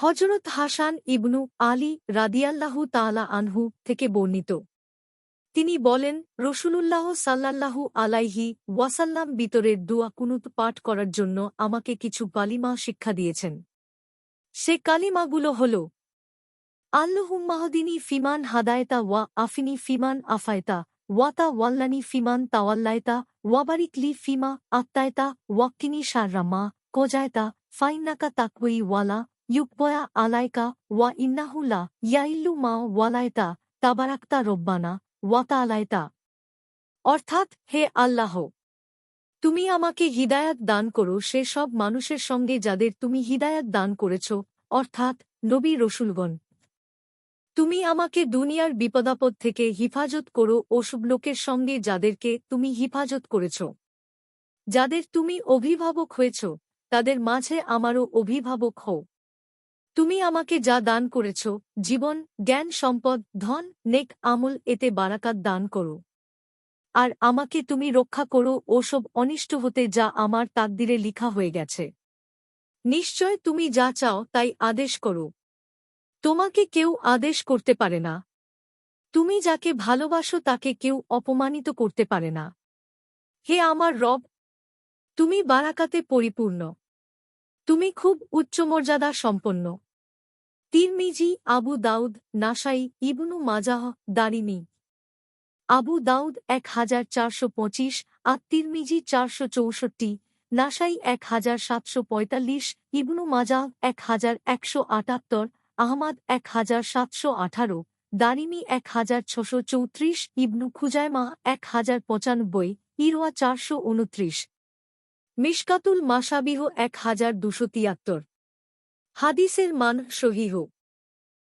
হযরত হাসান ইবনু আলী রাদিয়াল্লাহু তাআলা আনহু থেকে বর্ণিত। তিনি বলেন, রাসূলুল্লাহ সাল্লাল্লাহু আলাইহি ওয়াসাল্লাম বিতরের দুআ কুনুত পাঠ করার জন্য আমাকে কিছু কালিমা শিক্ষা দিয়েছেন। সে কালিমাগুলো হল, আল্লাহুম্মাহদিনি ফিমান হাদায়তা ওয়া আফিনি ফিমান আফায়তা ওয়াতা ওয়াল্লানি ফিমান তাওয়াল্লায়তা ওয়াবারিকলি ফিমা আত্তায়তা ওয়াক্কিনি শাররা মা কোজায়তা ফাইন্নাকা তাকওয়ি ওয়ালা ইউকবয়া আলাইকা ওয়া ইন্নাহু লা ইয়াইল্লু মা ওয়ালায়তা তাবারাকতা রব্বানা ওয়া তাআলায়তা। অর্থাৎ, হে আল্লাহ, তুমি আমাকে হিদায়াত দান করো সে সব মানুষের সঙ্গে যাদের তুমি হিদায়াত দান করেছ, অর্থাৎ নবী রসুলগণ। তুমি আমাকে দুনিয়ার বিপদাপদ থেকে হিফাজত করো ওসব লোকের সঙ্গে যাদেরকে তুমি হিফাজত করেছ। যাদের তুমি অভিভাবক হয়েছ, তাদের মাঝে আমারও অভিভাবক হও। তুমি আমাকে যা দান করেছ, জীবন, জ্ঞান, সম্পদ, ধন, নেক আমল, এতে বারাকাত দান করো। আর আমাকে তুমি রক্ষা করো ওসব অনিষ্ট হতে যা আমার তাকদিরে লিখা হয়ে গেছে। নিশ্চয় তুমি যা চাও তাই আদেশ করো। তোমাকে কেউ আদেশ করতে পারে না। তুমি যাকে ভালোবাসো তাকে কেউ অপমানিত করতে পারে না। হে আমার রব, তুমি বারাকাতে পরিপূর্ণ। তুমি খুব উচ্চমর্যাদা সম্পন্ন। তিরমিজি, আবু দাউদ, নাসাই, ইবনু মাজাহ, দারিমি। আবু দাউদ 1425, তিরমিজি 464, নাসাই 1745, ইবনু মাজাহ 1178, আহমাদ 1718, দারিমি 1634, ইবনু খুজায়মা 1095, ইরওয়া 429, মিশকাতুল মাসাবিহ 1273। হাদিসের মান সহিহ।